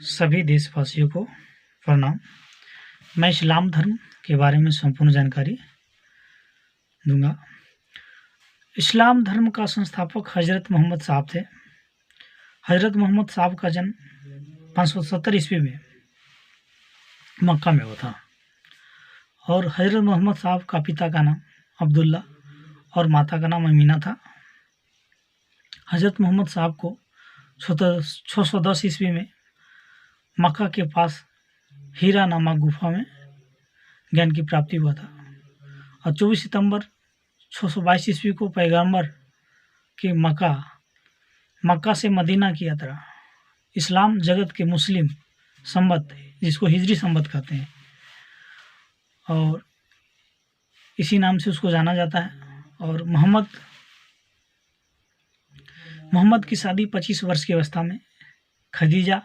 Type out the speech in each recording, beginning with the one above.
सभी देशवासियों को प्रणाम। मैं इस्लाम धर्म के बारे में संपूर्ण जानकारी दूंगा। इस्लाम धर्म का संस्थापक हज़रत मोहम्मद साहब थे। हज़रत मोहम्मद साहब का जन्म 570 ईस्वी में मक्का में हुआ था और हज़रत मोहम्मद साहब का पिता का नाम अब्दुल्ला और माता का नाम अमीना था। हज़रत मोहम्मद साहब को 610 ईस्वी में मक्का के पास हीरा नामक गुफा में ज्ञान की प्राप्ति हुआ था और 24 सितंबर 622 ईस्वी को पैगंबर के मक्का से मदीना की यात्रा इस्लाम जगत के मुस्लिम संवत, जिसको हिजरी संवत कहते हैं, और इसी नाम से उसको जाना जाता है। और मोहम्मद की शादी 25 वर्ष की अवस्था में खदीजा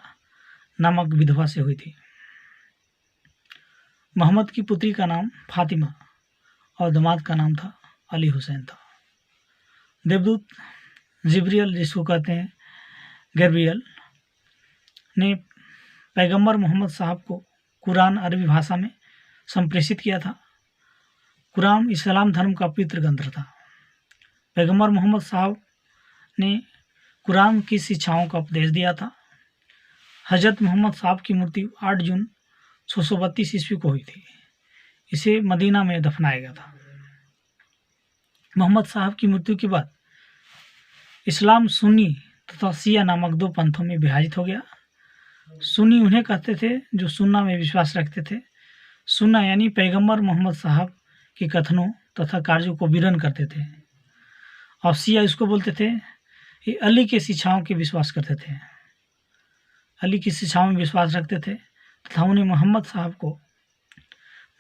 नामक विधवा से हुई थी। मोहम्मद की पुत्री का नाम फातिमा और दामाद का नाम था अली हुसैन था। देवदूत जिब्रियल, जिसको कहते हैं गैब्रियल, ने पैगंबर मोहम्मद साहब को कुरान अरबी भाषा में संप्रेषित किया था। कुरान इस्लाम धर्म का पवित्र ग्रंथ था। पैगंबर मोहम्मद साहब ने कुरान की शिक्षाओं का उपदेश दिया था। हज़रत मोहम्मद साहब की मृत्यु 8 जून 632 ईस्वी को हुई थी। इसे मदीना में दफनाया गया था। मोहम्मद साहब की मृत्यु के बाद इस्लाम सुन्नी तथा शिया नामक 2 पंथों में विभाजित हो गया। सुन्नी उन्हें कहते थे जो सुन्ना में विश्वास रखते थे। सुन्ना यानी पैगंबर मोहम्मद साहब के कथनों तथा कार्यों को विरोध करते थे, और शिया इसको बोलते थे ये अली के शिक्षाओं के विश्वास करते थे, अली की शिक्षाओं में विश्वास रखते थे तथा उन्हें मोहम्मद साहब को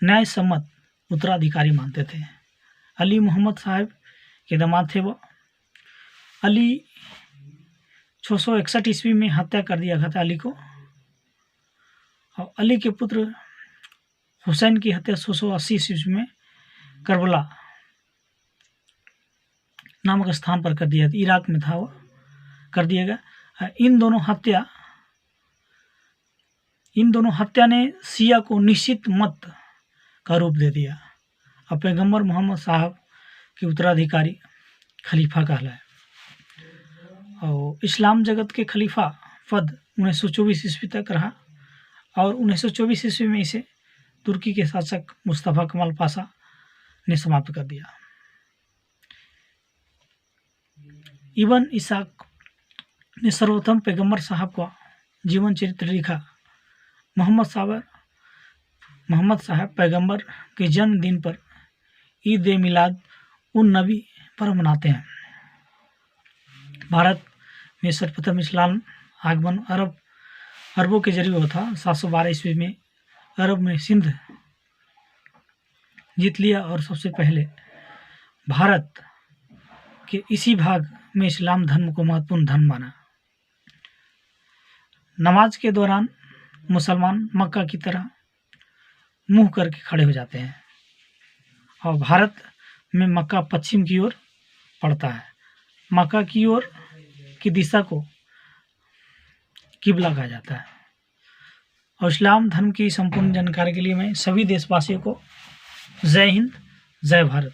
न्याय सम्मत उत्तराधिकारी मानते थे। अली मोहम्मद साहब के दामाद थे। वो अली 661 ईस्वी में हत्या कर दिया गया था अली को, और अली के पुत्र हुसैन की हत्या 680 ईस्वी में करबला नामक स्थान पर कर दिया, इराक में था वो, कर दिया गया। इन दोनों हत्या ने शिया को निश्चित मत का रूप दे दिया और पैगंबर मोहम्मद साहब के उत्तराधिकारी खलीफा कहलाए। और इस्लाम जगत के खलीफा पद 1924 ईस्वी तक रहा और 1924 ईस्वी में इसे तुर्की के शासक मुस्तफ़ा कमाल पाशा ने समाप्त कर दिया। इब्न इसाक ने सर्वप्रथम पैगंबर साहब का जीवन चरित्र लिखा। मोहम्मद साहब पैगंबर के जन्मदिन पर ईद ए मिलाद उन नबी पर मनाते हैं। भारत में सर्वप्रथम इस्लाम आगमन अरबों के जरिए हुआ था। 712 ईस्वी में अरब में सिंध जीत लिया और सबसे पहले भारत के इसी भाग में इस्लाम धर्म को महत्वपूर्ण धर्म माना। नमाज के दौरान मुसलमान मक्का की तरह मुंह करके खड़े हो जाते हैं और भारत में मक्का पश्चिम की ओर पड़ता है। मक्का की ओर की दिशा को किबला कहा जाता है। और इस्लाम धर्म की संपूर्ण जानकारी के लिए मैं सभी देशवासियों को जय हिंद, जय भारत।